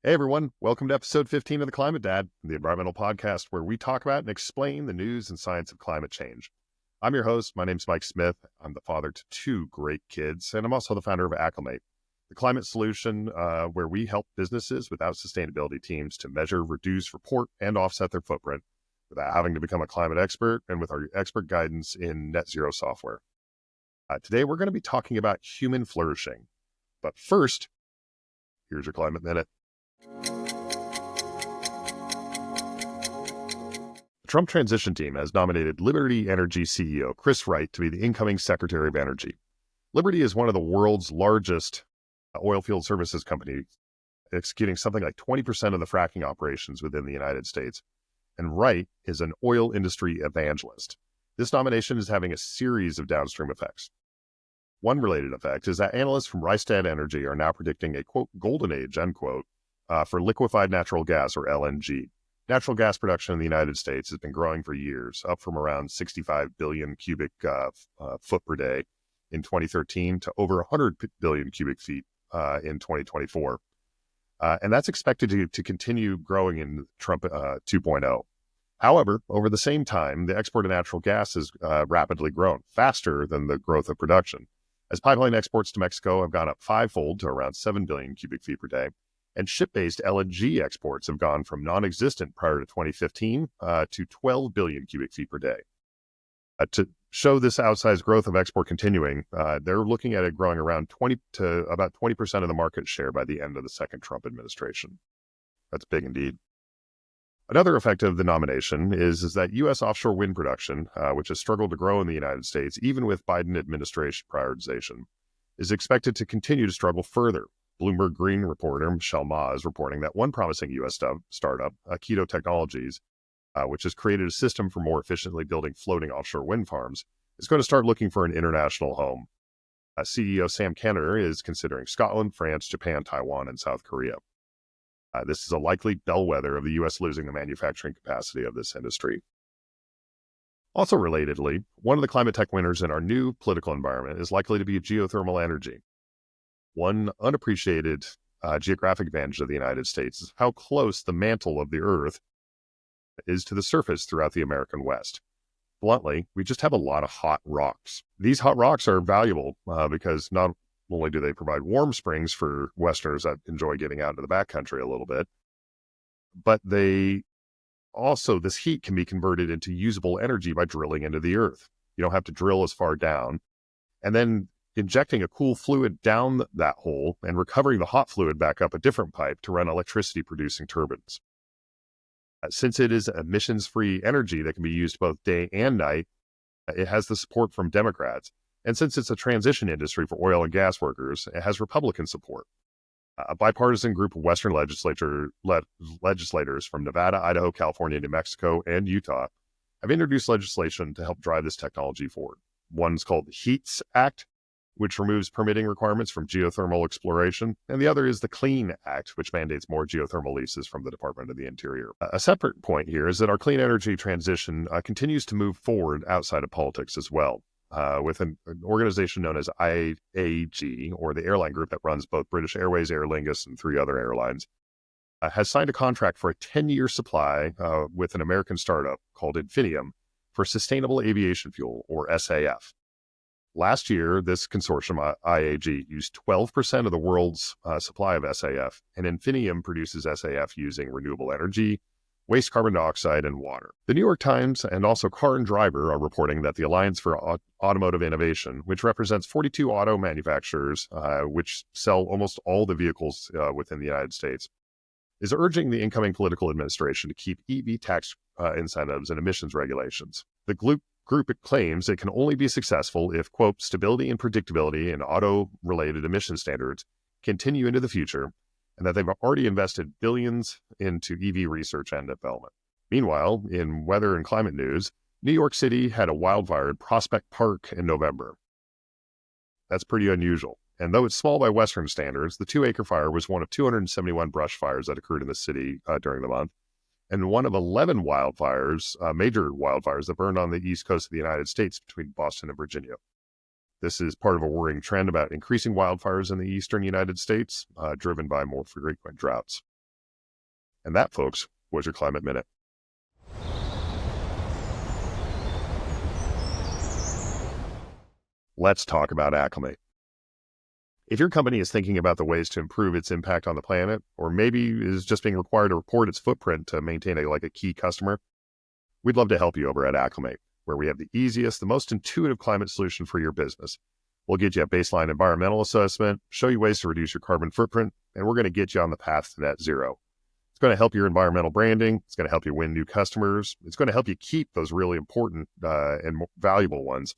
Hey everyone, welcome to episode 15 of The Climate Dad, the environmental podcast where we talk about and explain the news and science of climate change. I'm your host. My name's Mike Smith. I'm the father to two great kids, and I'm also the founder of Acclimate, the climate solution where we help businesses without sustainability teams to measure, reduce, report, and offset their footprint without having to become a climate expert and with our expert guidance in net zero software. Today, we're going to be talking about human flourishing. But first, here's your Climate Minute. The Trump transition team has nominated Liberty Energy CEO Chris Wright to be the incoming Secretary of Energy. Liberty is one of the world's largest oilfield services companies, executing something like 20% of the fracking operations within the United States. And Wright is an oil industry evangelist. This nomination is having a series of downstream effects. One related effect is that analysts from Rystad Energy are now predicting a, quote, golden age, unquote, for liquefied natural gas, or LNG. Natural gas production in the United States has been growing for years, up from around 65 billion cubic foot per day in 2013 to over 100 billion cubic feet in 2024. And that's expected to continue growing in Trump 2.0. However, over the same time, the export of natural gas has rapidly grown, faster than the growth of production, as pipeline exports to Mexico have gone up fivefold to around 7 billion cubic feet per day. And ship-based LNG exports have gone from non-existent prior to 2015 to 12 billion cubic feet per day. To show this outsized growth of export continuing, they're looking at it growing around 20 to about 20% of the market share by the end of the second Trump administration. That's big indeed. Another effect of the nomination is that U.S. offshore wind production, which has struggled to grow in the United States, even with Biden administration prioritization, is expected to continue to struggle further. Bloomberg Green reporter Michelle Ma is reporting that one promising U.S. startup, Keto Technologies, which has created a system for more efficiently building floating offshore wind farms, is going to start looking for an international home. CEO Sam Kenner is considering Scotland, France, Japan, Taiwan, and South Korea. This is a likely bellwether of the U.S. losing the manufacturing capacity of this industry. Also relatedly, one of the climate tech winners in our new political environment is likely to be geothermal energy. One unappreciated geographic advantage of the United States is how close the mantle of the Earth is to the surface throughout the American West. Bluntly, we just have a lot of hot rocks. These hot rocks are valuable because not only do they provide warm springs for Westerners that enjoy getting out into the backcountry a little bit, but this heat can be converted into usable energy by drilling into the Earth. You don't have to drill as far down. And then injecting a cool fluid down that hole and recovering the hot fluid back up a different pipe to run electricity-producing turbines. Since it is emissions-free energy that can be used both day and night, it has the support from Democrats. And since it's a transition industry for oil and gas workers, it has Republican support. A bipartisan group of Western legislators from Nevada, Idaho, California, New Mexico, and Utah have introduced legislation to help drive this technology forward. One's called the HEATS Act, which removes permitting requirements from geothermal exploration, and the other is the CLEAN Act, which mandates more geothermal leases from the Department of the Interior. A separate point here is that our clean energy transition continues to move forward outside of politics as well, with an organization known as IAG, or the airline group that runs both British Airways, Aer Lingus, and 3 other airlines, has signed a contract for a 10-year supply with an American startup called Infinium for sustainable aviation fuel, or SAF. Last year, this consortium, IAG, used 12% of the world's supply of SAF, and Infinium produces SAF using renewable energy, waste carbon dioxide, and water. The New York Times and also Car and Driver are reporting that the Alliance for Automotive Innovation, which represents 42 auto manufacturers, which sell almost all the vehicles within the United States, is urging the incoming political administration to keep EV tax incentives and emissions regulations. The group claims it can only be successful if, quote, stability and predictability in auto-related emission standards continue into the future, and that they've already invested billions into EV research and development. Meanwhile, in weather and climate news, New York City had a wildfire at Prospect Park in November. That's pretty unusual. And though it's small by Western standards, the 2-acre fire was one of 271 brush fires that occurred in the city during the month, and one of 11 wildfires, major wildfires that burned on the east coast of the United States between Boston and Virginia. This is part of a worrying trend about increasing wildfires in the eastern United States, driven by more frequent droughts. And that, folks, was your Climate Minute. Let's talk about Acclimate. If your company is thinking about the ways to improve its impact on the planet, or maybe is just being required to report its footprint to maintain a key customer, we'd love to help you over at Acclimate, where we have the easiest, the most intuitive climate solution for your business. We'll get you a baseline environmental assessment, show you ways to reduce your carbon footprint, and we're going to get you on the path to net zero. It's going to help your environmental branding. It's going to help you win new customers. It's going to help you keep those really important and valuable ones.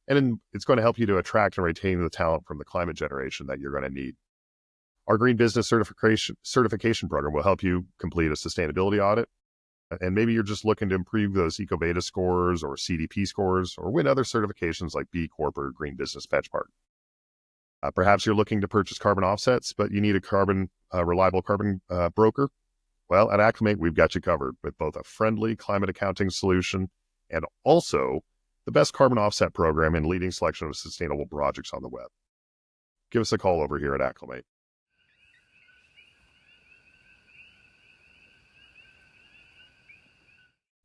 And it's going to help you to attract and retain the talent from the climate generation that you're going to need. Our Green Business Certification Program will help you complete a sustainability audit. And maybe you're just looking to improve those EcoVadis scores or CDP scores or win other certifications like B Corp or Green Business Benchmark. Perhaps you're looking to purchase carbon offsets, but you need a reliable carbon broker. Well, at Acclimate, we've got you covered with both a friendly climate accounting solution and also the best carbon offset program and leading selection of sustainable projects on the web. Give us a call over here at Acclimate.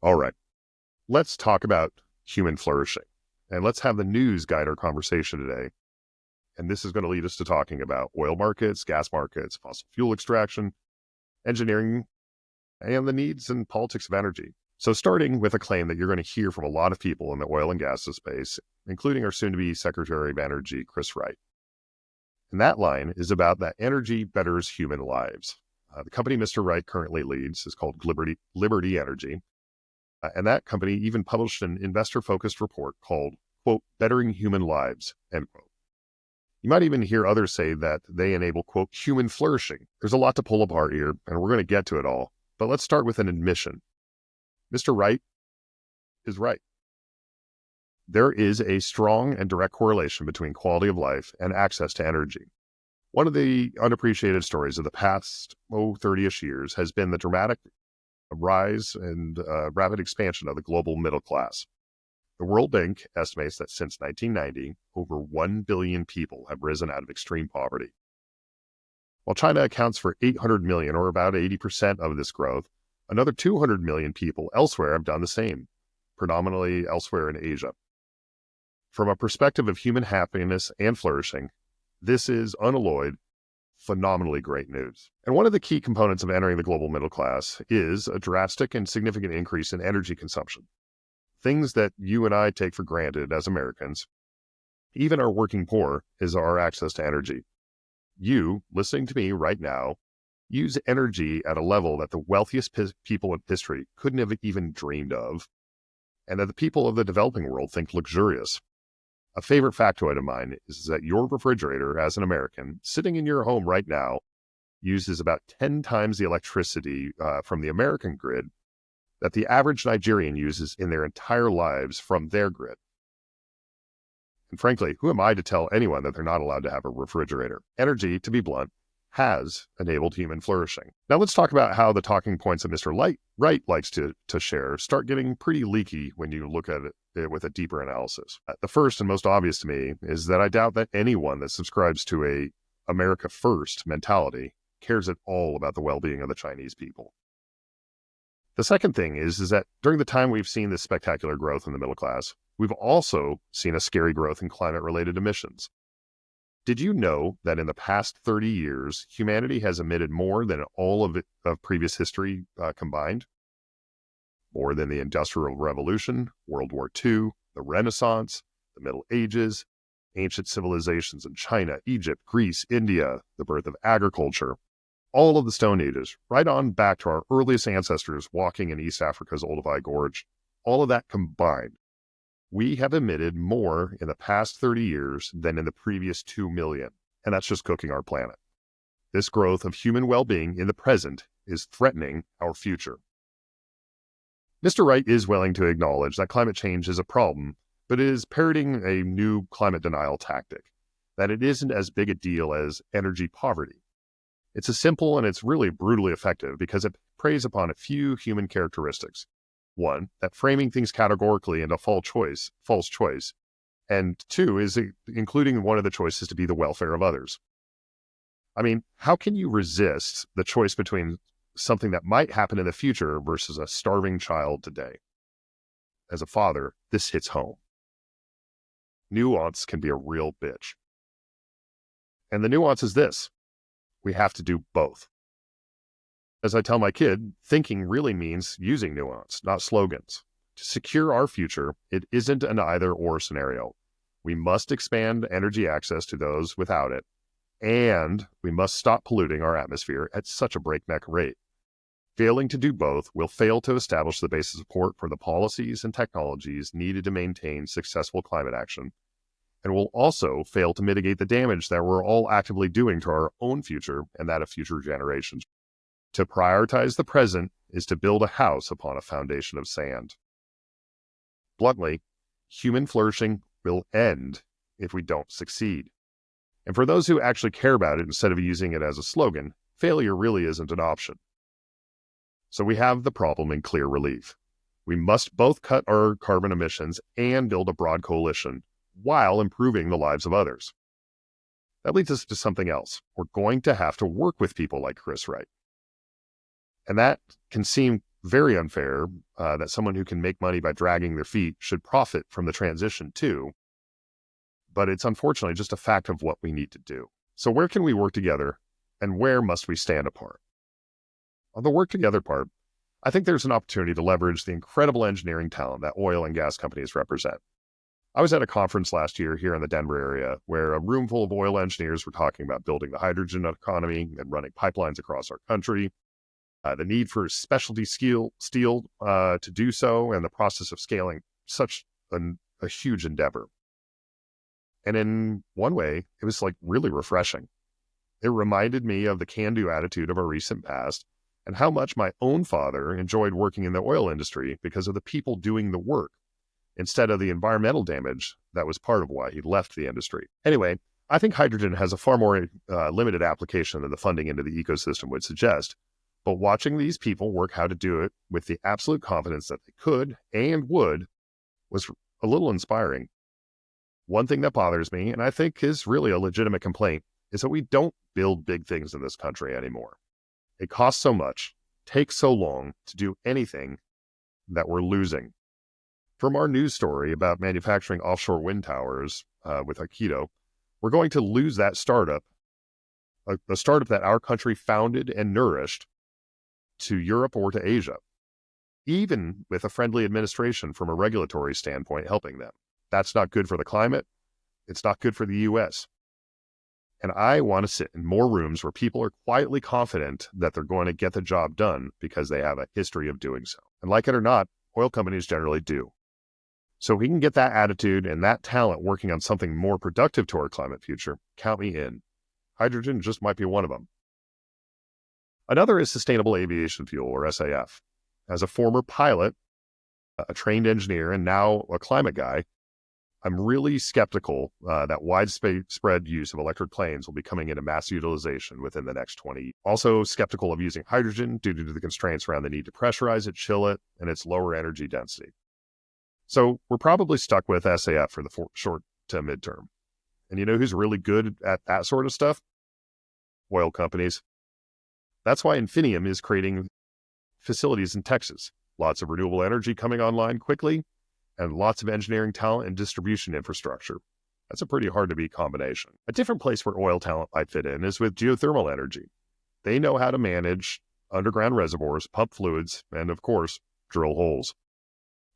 All right, let's talk about human flourishing, and let's have the news guide our conversation today. And this is going to lead us to talking about oil markets, gas markets, fossil fuel extraction, engineering, and the needs and politics of energy. So starting with a claim that you're going to hear from a lot of people in the oil and gas space, including our soon-to-be Secretary of Energy, Chris Wright. And that line is about that energy betters human lives. The company Mr. Wright currently leads is called Liberty Energy. And that company even published an investor-focused report called, quote, Bettering Human Lives, end quote. You might even hear others say that they enable, quote, human flourishing. There's a lot to pull apart here, and we're going to get to it all. But let's start with an admission. Mr. Wright is right. There is a strong and direct correlation between quality of life and access to energy. One of the unappreciated stories of the past 30-ish years has been the dramatic rise and rapid expansion of the global middle class. The World Bank estimates that since 1990, over 1 billion people have risen out of extreme poverty. While China accounts for 800 million, or about 80% of this growth, another 200 million people elsewhere have done the same, predominantly elsewhere in Asia. From a perspective of human happiness and flourishing, this is unalloyed, phenomenally great news. And one of the key components of entering the global middle class is a drastic and significant increase in energy consumption. Things that you and I take for granted as Americans, even our working poor, is our access to energy. You, listening to me right now, use energy at a level that the wealthiest people in history couldn't have even dreamed of, and that the people of the developing world think luxurious. A favorite factoid of mine is that your refrigerator, as an American, sitting in your home right now, uses about 10 times the electricity from the American grid that the average Nigerian uses in their entire lives from their grid. And frankly, who am I to tell anyone that they're not allowed to have a refrigerator? Energy, to be blunt, has enabled human flourishing. Now let's talk about how the talking points that Mr. Wright likes to share start getting pretty leaky when you look at it with a deeper analysis. The first and most obvious to me is that I doubt that anyone that subscribes to a America First mentality cares at all about the well-being of the Chinese people. The second thing is that during the time we've seen this spectacular growth in the middle class, we've also seen a scary growth in climate-related emissions. Did you know that in the past 30 years, humanity has emitted more than all of previous history combined? More than the Industrial Revolution, World War II, the Renaissance, the Middle Ages, ancient civilizations in China, Egypt, Greece, India, the birth of agriculture, all of the Stone Ages, right on back to our earliest ancestors walking in East Africa's Olduvai Gorge, all of that combined. We have emitted more in the past 30 years than in the previous 2 million, and that's just cooking our planet. This growth of human well-being in the present is threatening our future. Mr. Wright is willing to acknowledge that climate change is a problem, but is parroting a new climate denial tactic, that it isn't as big a deal as energy poverty. It's a simple and it's really brutally effective because it preys upon a few human characteristics. One, that framing things categorically into false choice. And two, is including one of the choices to be the welfare of others. I mean, how can you resist the choice between something that might happen in the future versus a starving child today. As a father, this hits home. Nuance can be a real bitch. And the nuance is this: we have to do both. As I tell my kid, thinking really means using nuance, not slogans. To secure our future, it isn't an either-or scenario. We must expand energy access to those without it, and we must stop polluting our atmosphere at such a breakneck rate. Failing to do both will fail to establish the base of support for the policies and technologies needed to maintain successful climate action, and will also fail to mitigate the damage that we're all actively doing to our own future and that of future generations. To prioritize the present is to build a house upon a foundation of sand. Bluntly, human flourishing will end if we don't succeed. And for those who actually care about it instead of using it as a slogan, failure really isn't an option. So we have the problem in clear relief. We must both cut our carbon emissions and build a broad coalition while improving the lives of others. That leads us to something else. We're going to have to work with people like Chris Wright. And that can seem very unfair, that someone who can make money by dragging their feet should profit from the transition too. But it's unfortunately just a fact of what we need to do. So where can we work together, and where must we stand apart? On the work together part, I think there's an opportunity to leverage the incredible engineering talent that oil and gas companies represent. I was at a conference last year here in the Denver area where a room full of oil engineers were talking about building the hydrogen economy and running pipelines across our country, the need for specialty steel to do so, and the process of scaling such a huge endeavor. And in one way, it was like really refreshing. It reminded me of the can-do attitude of our recent past and how much my own father enjoyed working in the oil industry because of the people doing the work instead of the environmental damage that was part of why he left the industry. Anyway, I think hydrogen has a far more limited application than the funding into the ecosystem would suggest. But watching these people work how to do it with the absolute confidence that they could and would was a little inspiring. One thing that bothers me, and I think is really a legitimate complaint, is that we don't build big things in this country anymore. It costs so much, takes so long to do anything that we're losing. From our news story about manufacturing offshore wind towers with Aikido, we're going to lose that startup, a startup that our country founded and nourished, to Europe or to Asia, even with a friendly administration from a regulatory standpoint helping them. That's not good for the climate. It's not good for the U.S. And I want to sit in more rooms where people are quietly confident that they're going to get the job done because they have a history of doing so. And like it or not, oil companies generally do. So if we can get that attitude and that talent working on something more productive to our climate future, count me in. Hydrogen just might be one of them. Another is sustainable aviation fuel, or SAF. As a former pilot, a trained engineer, and now a climate guy, I'm really skeptical that widespread use of electric planes will be coming into mass utilization within the next 20 years. Also skeptical of using hydrogen due to the constraints around the need to pressurize it, chill it, and its lower energy density. So we're probably stuck with SAF for the short to midterm. And you know who's really good at that sort of stuff? Oil companies. That's why Infinium is creating facilities in Texas. Lots of renewable energy coming online quickly, and lots of engineering talent and distribution infrastructure. That's a pretty hard-to-beat combination. A different place where oil talent might fit in is with geothermal energy. They know how to manage underground reservoirs, pump fluids, and, of course, drill holes.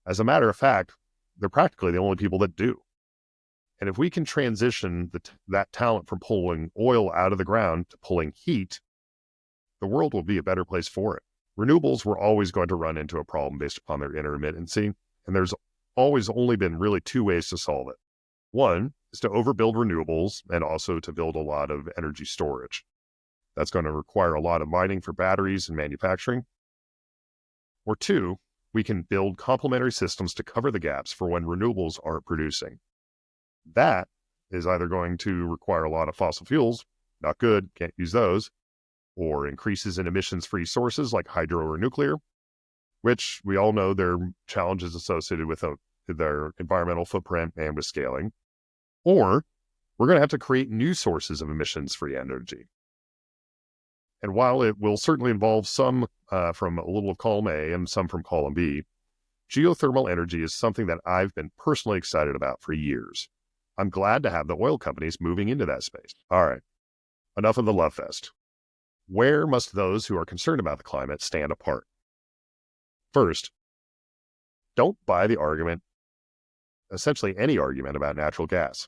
As a matter of fact, they're practically the only people that do. And if we can transition that talent from pulling oil out of the ground to pulling heat, the world will be a better place for it. Renewables were always going to run into a problem based upon their intermittency, and there's always only been really two ways to solve it. One is to overbuild renewables and also to build a lot of energy storage. That's going to require a lot of mining for batteries and manufacturing. Or two, we can build complementary systems to cover the gaps for when renewables aren't producing. That is either going to require a lot of fossil fuels, not good, can't use those, or increases in emissions-free sources like hydro or nuclear, which we all know there are challenges associated with their environmental footprint and with scaling. Or we're going to have to create new sources of emissions-free energy. And while it will certainly involve some from a little of column A and some from column B, geothermal energy is something that I've been personally excited about for years. I'm glad to have the oil companies moving into that space. All right, enough of the love fest. Where must those who are concerned about the climate stand apart? First, don't buy the argument, essentially any argument about natural gas.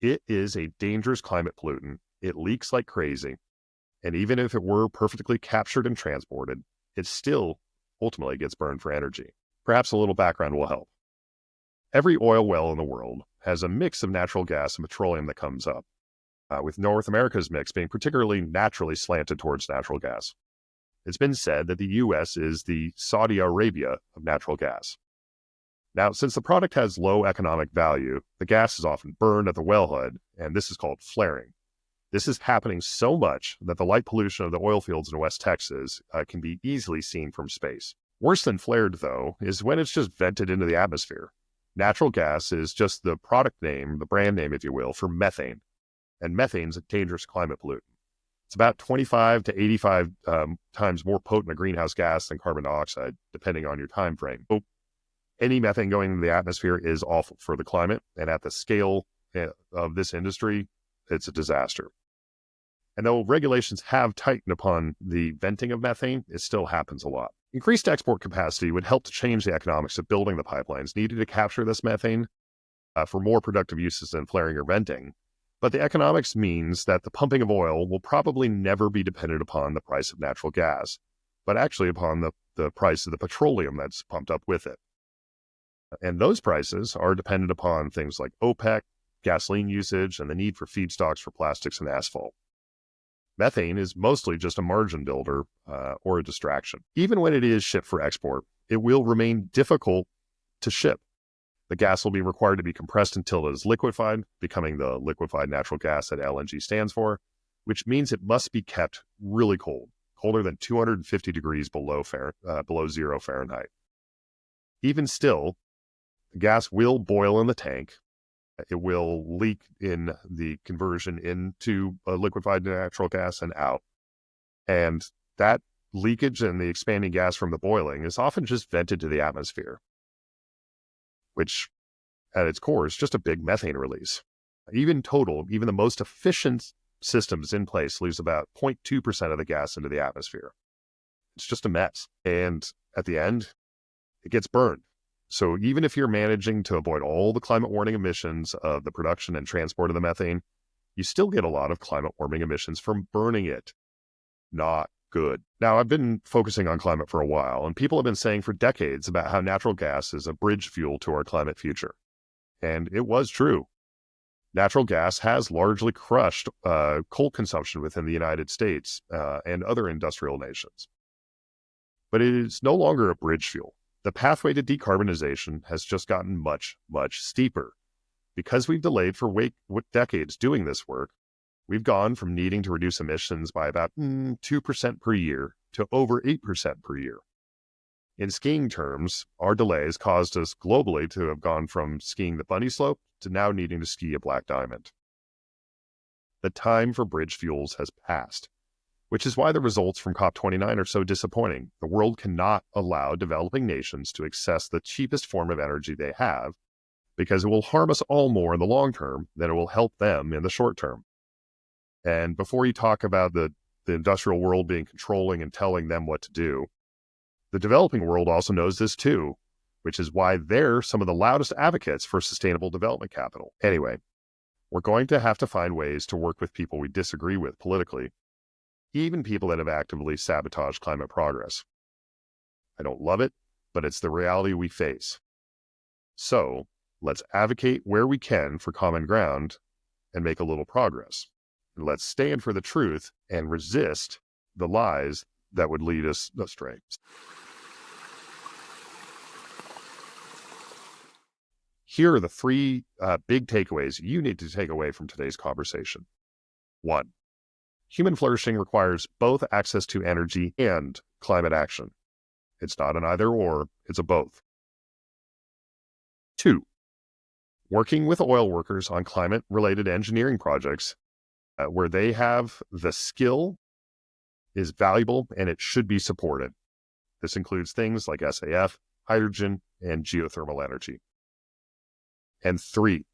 It is a dangerous climate pollutant. It leaks like crazy. And even if it were perfectly captured and transported, it still ultimately gets burned for energy. Perhaps a little background will help. Every oil well in the world has a mix of natural gas and petroleum that comes up, with North America's mix being particularly naturally slanted towards natural gas. It's been said that the U.S. is the Saudi Arabia of natural gas. Now, since the product has low economic value, the gas is often burned at the wellhead, and this is called flaring. This is happening so much that the light pollution of the oil fields in West Texas can be easily seen from space. Worse than flared, though, is when it's just vented into the atmosphere. Natural gas is just the product name, the brand name, if you will, for methane. And methane's a dangerous climate pollutant. It's about 25 to 85 times more potent a greenhouse gas than carbon dioxide, depending on your time frame. So any methane going into the atmosphere is awful for the climate, and at the scale of this industry, it's a disaster. And though regulations have tightened upon the venting of methane, it still happens a lot. Increased export capacity would help to change the economics of building the pipelines needed to capture this methane for more productive uses than flaring or venting. But the economics means that the pumping of oil will probably never be dependent upon the price of natural gas, but actually upon the price of the petroleum that's pumped up with it. And those prices are dependent upon things like OPEC, gasoline usage, and the need for feedstocks for plastics and asphalt. Methane is mostly just a margin builder or a distraction. Even when it is shipped for export, it will remain difficult to ship. The gas will be required to be compressed until it is liquefied, becoming the liquefied natural gas that LNG stands for, which means it must be kept really cold, colder than 250 degrees below zero Fahrenheit. Even still, the gas will boil in the tank. It will leak in the conversion into a liquefied natural gas and out. And that leakage and the expanding gas from the boiling is often just vented to the atmosphere, which at its core is just a big methane release. Even the most efficient systems in place lose about 0.2% of the gas into the atmosphere. It's just a mess. And at the end, it gets burned. So even if you're managing to avoid all the climate warming emissions of the production and transport of the methane, you still get a lot of climate warming emissions from burning it. Not good. Now, I've been focusing on climate for a while, and people have been saying for decades about how natural gas is a bridge fuel to our climate future. And it was true. Natural gas has largely crushed coal consumption within the United States and other industrial nations. But it is no longer a bridge fuel. The pathway to decarbonization has just gotten much, much steeper. Because we've delayed for decades doing this work, we've gone from needing to reduce emissions by about 2% per year to over 8% per year. In skiing terms, our delays caused us globally to have gone from skiing the bunny slope to now needing to ski a black diamond. The time for bridge fuels has passed, which is why the results from COP29 are so disappointing. The world cannot allow developing nations to access the cheapest form of energy they have, because it will harm us all more in the long term than it will help them in the short term. And before you talk about the industrial world being controlling and telling them what to do, the developing world also knows this too, which is why they're some of the loudest advocates for sustainable development capital. Anyway, we're going to have to find ways to work with people we disagree with politically, even people that have actively sabotaged climate progress. I don't love it, but it's the reality we face. So let's advocate where we can for common ground and make a little progress. And let's stand for the truth and resist the lies that would lead us astray. Here are the three big takeaways you need to take away from today's conversation. 1. Human flourishing requires both access to energy and climate action. It's not an either or, it's a both. 2. Working with oil workers on climate-related engineering projects where they have the skill is valuable and it should be supported. This includes things like SAF, hydrogen, and geothermal energy. And 3,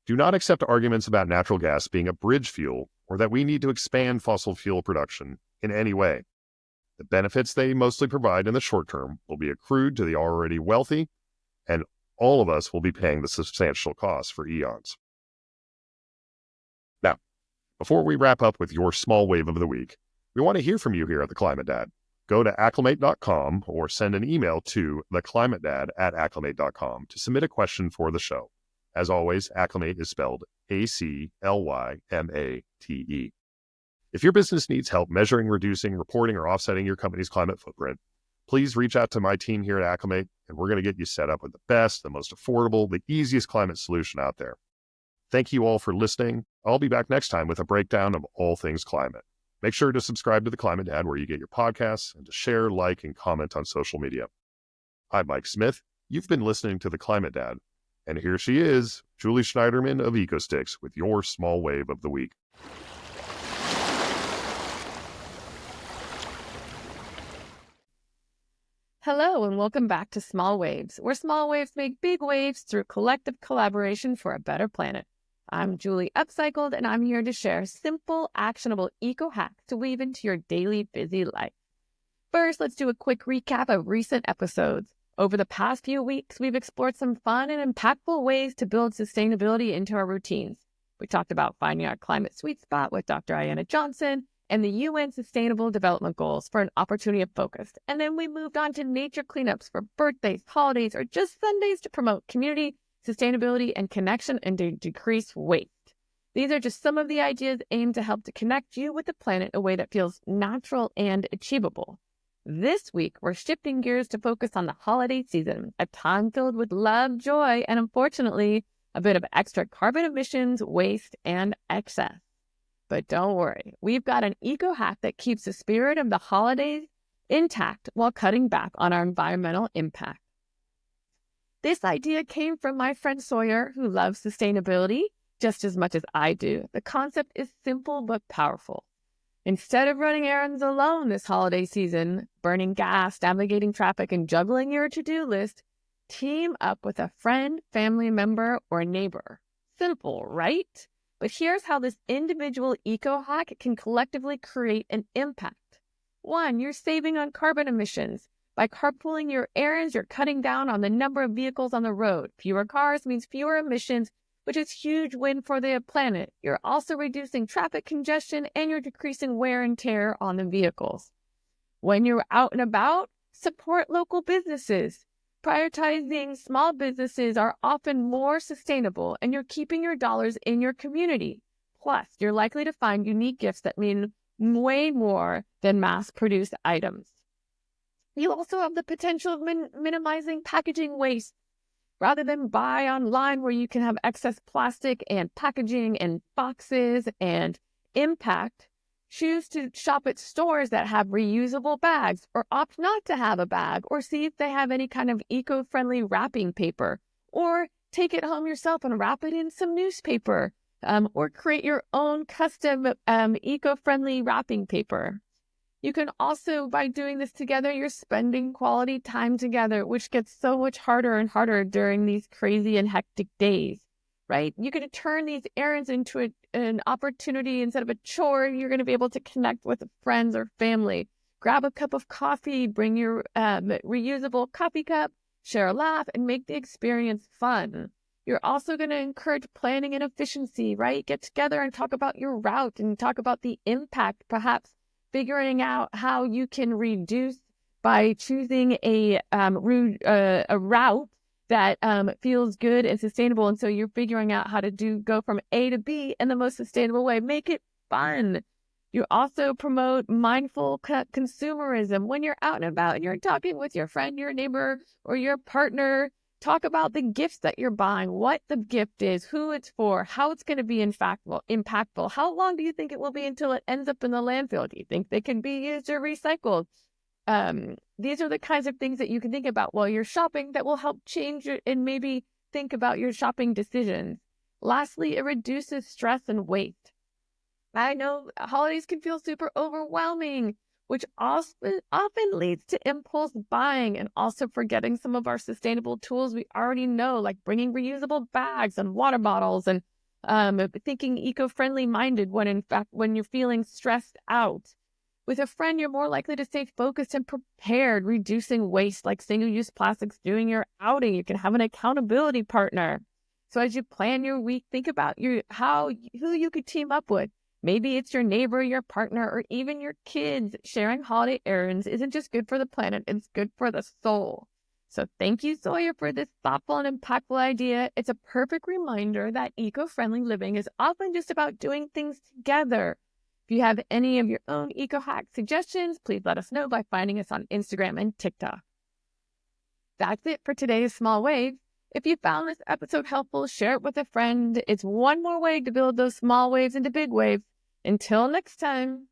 do not accept arguments about natural gas being a bridge fuel or that we need to expand fossil fuel production in any way. The benefits they mostly provide in the short term will be accrued to the already wealthy, and all of us will be paying the substantial costs for eons. Now, before we wrap up with your small wave of the week, we want to hear from you here at The Climate Dad. Go to acclimate.com or send an email to theclimatedad@acclimate.com to submit a question for the show. As always, Acclimate is spelled ACLYMATE. If your business needs help measuring, reducing, reporting, or offsetting your company's climate footprint, please reach out to my team here at Acclimate, and we're going to get you set up with the best, the most affordable, the easiest climate solution out there. Thank you all for listening. I'll be back next time with a breakdown of all things climate. Make sure to subscribe to The Climate Dad where you get your podcasts and to share, like, and comment on social media. I'm Mike Smith. You've been listening to The Climate Dad. And here she is, Julie Schneiderman of EcoSticks with your small wave of the week. Hello and welcome back to Small Waves, where small waves make big waves through collective collaboration for a better planet. I'm Julie Upcycled, and I'm here to share simple, actionable eco hacks to weave into your daily busy life. First, let's do a quick recap of recent episodes. Over the past few weeks, we've explored some fun and impactful ways to build sustainability into our routines. We talked about finding our climate sweet spot with Dr. Ayanna Johnson and the UN Sustainable Development Goals for an opportunity of focus. And then we moved on to nature cleanups for birthdays, holidays, or just Sundays to promote community, sustainability, and connection and to decrease waste. These are just some of the ideas aimed to help to connect you with the planet in a way that feels natural and achievable. This week, we're shifting gears to focus on the holiday season, a time filled with love, joy, and unfortunately, a bit of extra carbon emissions, waste, and excess. But don't worry, we've got an eco hack that keeps the spirit of the holidays intact while cutting back on our environmental impact. This idea came from my friend Sawyer, who loves sustainability just as much as I do. The concept is simple but powerful. Instead of running errands alone this holiday season, burning gas, navigating traffic, and juggling your to-do list, team up with a friend, family member, or neighbor. Simple, right? But here's how this individual eco-hack can collectively create an impact. 1, you're saving on carbon emissions. By carpooling your errands, you're cutting down on the number of vehicles on the road. Fewer cars means fewer emissions, which is a huge win for the planet. You're also reducing traffic congestion and you're decreasing wear and tear on the vehicles. When you're out and about, support local businesses. Prioritizing small businesses are often more sustainable and you're keeping your dollars in your community. Plus, you're likely to find unique gifts that mean way more than mass-produced items. You also have the potential of minimizing packaging waste. Rather than buy online where you can have excess plastic and packaging and boxes and impact, choose to shop at stores that have reusable bags or opt not to have a bag or see if they have any kind of eco-friendly wrapping paper or take it home yourself and wrap it in some newspaper or create your own custom eco-friendly wrapping paper. You can also, by doing this together, you're spending quality time together, which gets so much harder and harder during these crazy and hectic days, right? You can turn these errands into an opportunity instead of a chore. You're going to be able to connect with friends or family. Grab a cup of coffee, bring your reusable coffee cup, share a laugh, and make the experience fun. You're also going to encourage planning and efficiency, right? Get together and talk about your route and talk about the impact, perhaps figuring out how you can reduce by choosing a route that feels good and sustainable. And so you're figuring out how to go from A to B in the most sustainable way. Make it fun. You also promote mindful consumerism. When you're out and about and you're talking with your friend, your neighbor, or your partner, talk about the gifts that you're buying, what the gift is, who it's for, how it's going to be impactful. How long do you think it will be until it ends up in the landfill? Do you think they can be used or recycled? These are the kinds of things that you can think about while you're shopping that will help change and maybe think about your shopping decisions. Lastly, it reduces stress and waste. I know holidays can feel super overwhelming, which often leads to impulse buying and also forgetting some of our sustainable tools we already know, like bringing reusable bags and water bottles and thinking eco-friendly minded when in fact, when you're feeling stressed out. With a friend, you're more likely to stay focused and prepared, reducing waste like single-use plastics during your outing. You can have an accountability partner. So as you plan your week, think about who you could team up with. Maybe it's your neighbor, your partner, or even your kids. Sharing holiday errands isn't just good for the planet, it's good for the soul. So thank you, Sawyer, for this thoughtful and impactful idea. It's a perfect reminder that eco-friendly living is often just about doing things together. If you have any of your own eco hack suggestions, please let us know by finding us on Instagram and TikTok. That's it for today's Small Waves. If you found this episode helpful, share it with a friend. It's one more way to build those small waves into big waves. Until next time.